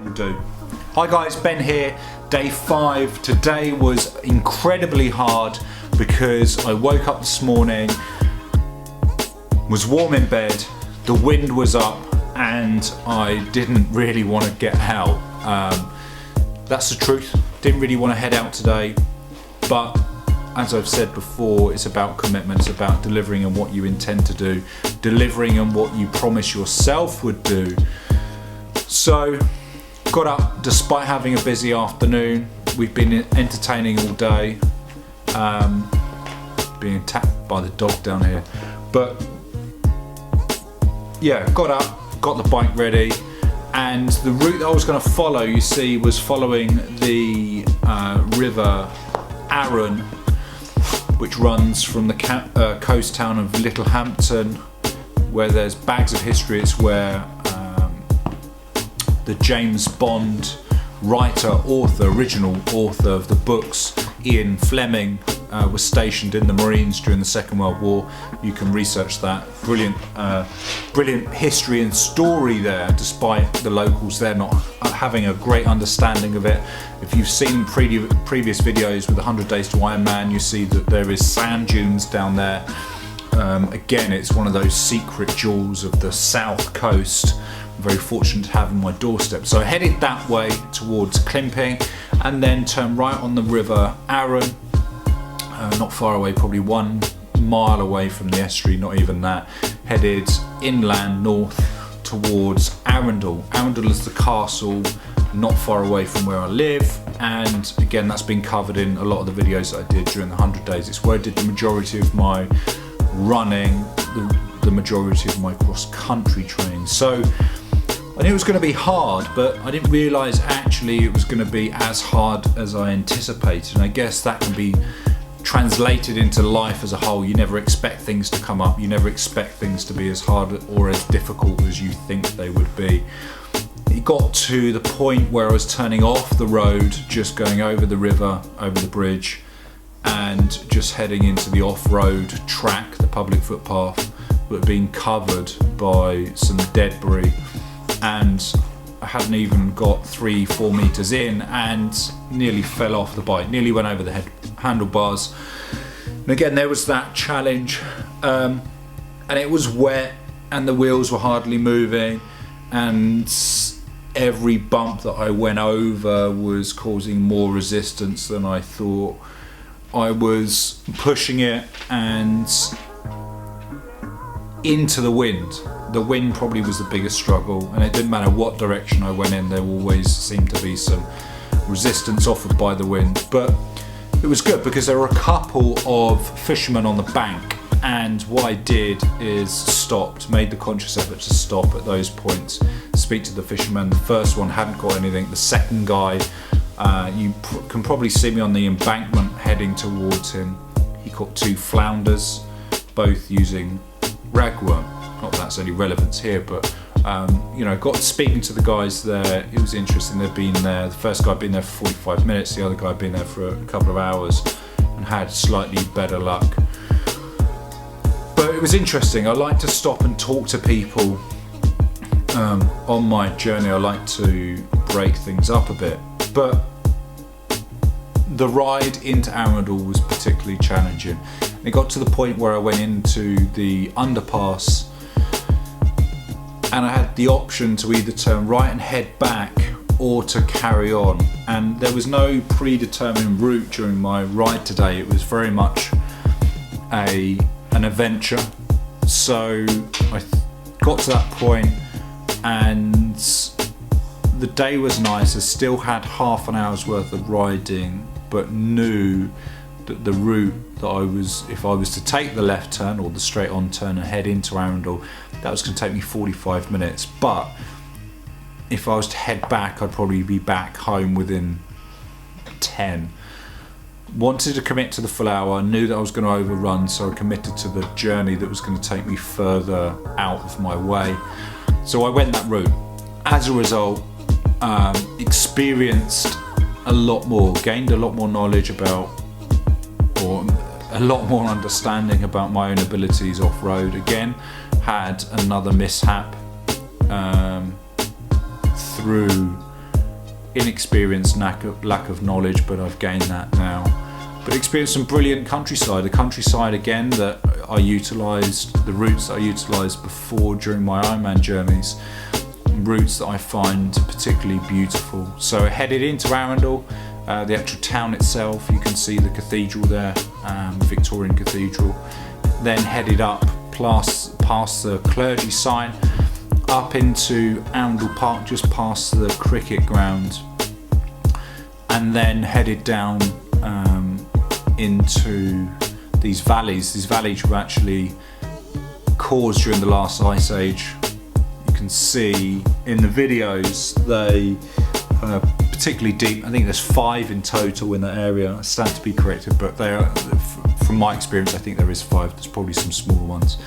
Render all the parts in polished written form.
will do. Hi guys, Ben here, day 5. Today was incredibly hard because I woke up this morning, was warm in bed, the wind was up and I didn't really want to get out. That's the truth, didn't really want to head out today, but as I've said before, it's about commitment, it's about delivering on what you intend to do, delivering on what you promise yourself would do. So, got up despite having a busy afternoon. We've been entertaining all day, being attacked by the dog down here. But yeah, got up, got the bike ready, and the route that I was going to follow, you see, was following the river Arun, which runs from the coast town of Littlehampton, where there's bags of history. It's where the James Bond writer, original author of the books, Ian Fleming, was stationed in the Marines during the Second World War. You can research that. Brilliant history and story there, despite the locals there not having a great understanding of it. If you've seen previous videos with 100 Days to Iron Man, you see that there is sand dunes down there. Again, it's one of those secret jewels of the south coast. I'm very fortunate to have on my doorstep. So I headed that way towards Climping and then turned right on the river Arun, not far away, probably 1 mile away from the estuary, not even that. Headed inland north towards Arundel. Arundel is the castle not far away from where I live, and again that's been covered in a lot of the videos that I did during the 100 days. It's where I did the majority of my running, the majority of my cross-country training. So I knew it was going to be hard, but I didn't realise actually it was going to be as hard as I anticipated. And I guess that can be translated into life as a whole. You never expect things to come up. You never expect things to be as hard or as difficult as you think they would be. It got to the point where I was turning off the road, just going over the river, over the bridge, and just heading into the off-road track, the public footpath, but being covered by some debris. And I hadn't even got 3-4 meters in and nearly fell off the bike, nearly went over the handlebars. And again, there was that challenge, and it was wet and the wheels were hardly moving, and every bump that I went over was causing more resistance than I thought. I was pushing it and into the wind. The wind probably was the biggest struggle, and it didn't matter what direction I went in, there always seemed to be some resistance offered by the wind. But it was good because there were a couple of fishermen on the bank, and what I did is stopped, made the conscious effort to stop at those points, speak to the fishermen. The first one hadn't got anything. The second guy, you can probably see me on the embankment heading towards him. He caught 2 flounders, both using ragworm. Not that that's any relevance here, but got speaking to the guys there. It was interesting. They'd been there. The first guy had been there for 45 minutes. The other guy had been there for a couple of hours and had slightly better luck. But it was interesting. I like to stop and talk to people on my journey. I like to break things up a bit. But the ride into Arundel was particularly challenging. It got to the point where I went into the underpass and I had the option to either turn right and head back or to carry on. And there was no predetermined route during my ride today. It was very much an adventure. So I got to that point and the day was nice. I still had half an hour's worth of riding, but knew that the route that if I was to take the left turn or the straight on turn and head into Arundel, that was going to take me 45 minutes. But if I was to head back, I'd probably be back home within 10. Wanted to commit to the full hour, knew that I was going to overrun, so I committed to the journey that was going to take me further out of my way. So I went that route. As a result, experienced a lot more, gained a lot more knowledge about, or a lot more understanding about my own abilities off-road. Again, had another mishap through inexperience, lack of knowledge, but I've gained that now. But experienced some brilliant countryside. The countryside again that I utilised, the routes that I utilised before during my Ironman journeys, routes that I find particularly beautiful. So I headed into Arundel, the actual town itself. You can see the cathedral there, Victorian Cathedral. Then headed up past the clergy sign, up into Arundel Park, just past the cricket ground, and then headed down into these valleys. These valleys were actually caused during the last ice age. You can see in the videos they are particularly deep. I think there's 5 in total in that area. I stand to be corrected, but they are, from my experience, I think there is 5. There's probably some smaller ones.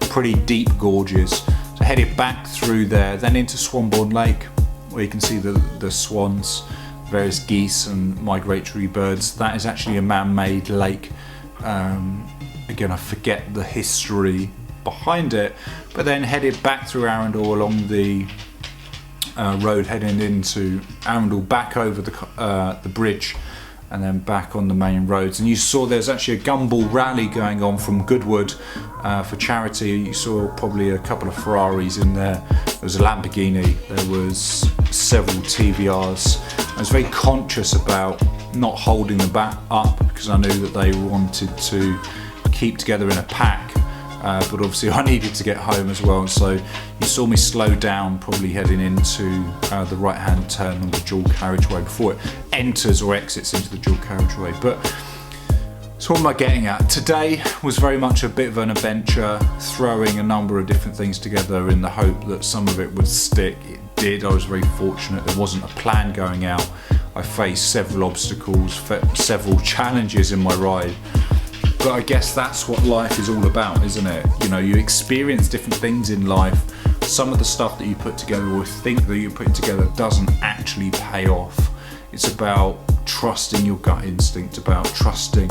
Pretty deep gorges. So headed back through there, then into Swanbourne Lake, where you can see the swans, various geese and migratory birds. That is actually a man-made lake. Again, I forget the history behind it, but then headed back through Arundel along the road heading into Arundel, back over the bridge, and then back on the main roads. And you saw there's actually a gumball rally going on from Goodwood for charity. You saw probably a couple of Ferraris in there. There was a Lamborghini, there was several TVRs. I was very conscious about not holding them back up, because I knew that they wanted to keep together in a pack. But obviously I needed to get home as well, so you saw me slow down, probably heading into the right hand turn on the dual carriageway before it enters or exits into the dual carriageway. But so what am I getting at? Today was very much a bit of an adventure, throwing a number of different things together in the hope that some of it would stick. It did. I was very fortunate. There wasn't a plan going out. I faced several obstacles, several challenges in my ride. But I guess that's what life is all about, isn't it? You know, you experience different things in life. Some of the stuff that you put together or think that you're putting together doesn't actually pay off. It's about trusting your gut instinct, about trusting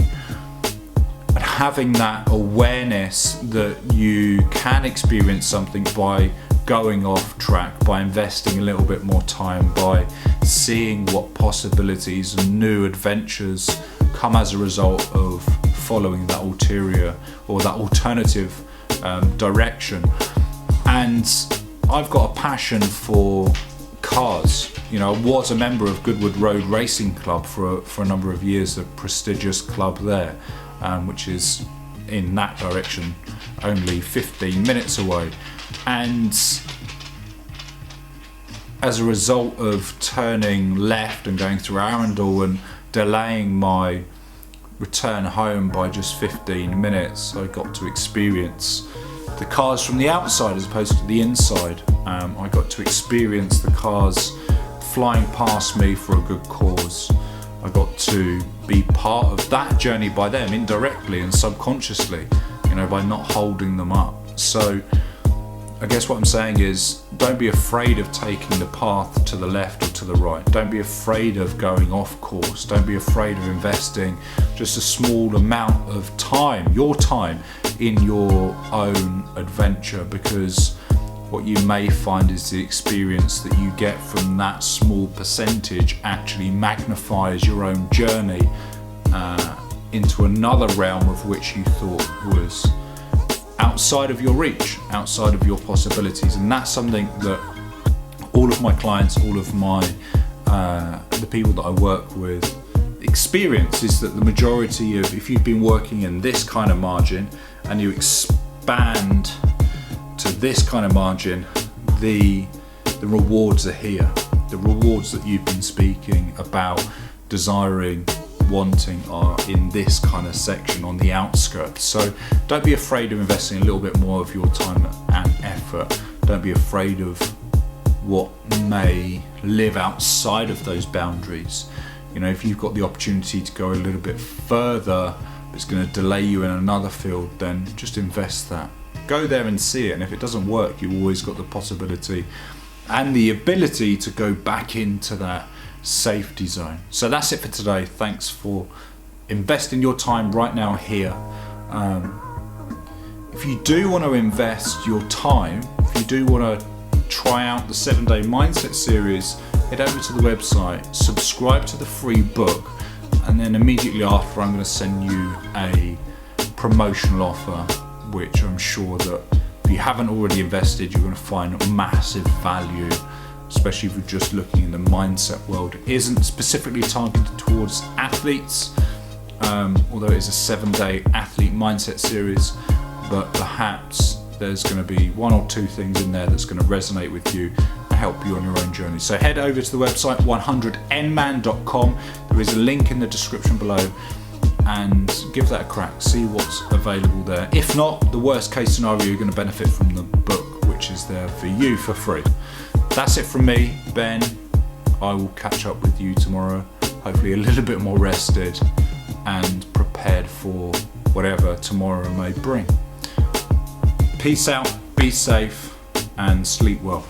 and having that awareness that you can experience something by going off track, by investing a little bit more time, by seeing what possibilities and new adventures come as a result of following that ulterior or that alternative direction. And I've got a passion for cars. You know, I was a member of Goodwood Road Racing Club for a number of years, a prestigious club there, which is in that direction only 15 minutes away. And as a result of turning left and going through Arundel and delaying my return home by just 15 minutes, I got to experience the cars from the outside as opposed to the inside. I got to experience the cars flying past me for a good cause. I got to be part of that journey by them indirectly and subconsciously, you know, by not holding them up. So I guess what I'm saying is, don't be afraid of taking the path to the left or to the right. Don't be afraid of going off course. Don't be afraid of investing just a small amount of time, your time, in your own adventure, because what you may find is the experience that you get from that small percentage actually magnifies your own journey into another realm of which you thought was outside of your reach, outside of your possibilities. And that's something that all of my clients, all of my the people that I work with experience, is that the majority of, if you've been working in this kind of margin and you expand to this kind of margin, the rewards are here. The rewards that you've been speaking about, desiring, wanting, are in this kind of section on the outskirts. So don't be afraid of investing a little bit more of your time and effort. Don't be afraid of what may live outside of those boundaries. You know, if you've got the opportunity to go a little bit further, but it's going to delay you in another field, then just invest that. Go there and see it, and if it doesn't work, you've always got the possibility and the ability to go back into that safety zone. So that's it for today. Thanks for investing your time right now here. If you do want to invest your time, if you do want to try out the 7-day mindset series, head over to the website, subscribe to the free book, and then immediately after I'm going to send you a promotional offer, which I'm sure that if you haven't already invested, you're going to find massive value, especially if you're just looking in the mindset world. It isn't specifically targeted towards athletes, although it is a 7-day athlete mindset series, but perhaps there's going to be one or two things in there that's going to resonate with you and help you on your own journey. So head over to the website 100nman.com. There is a link in the description below, and give that a crack, see what's available there. If not, the worst case scenario, you're going to benefit from the book, which is there for you for free. That's it from me, Ben. I will catch up with you tomorrow, hopefully a little bit more rested and prepared for whatever tomorrow may bring. Peace out, be safe, and sleep well.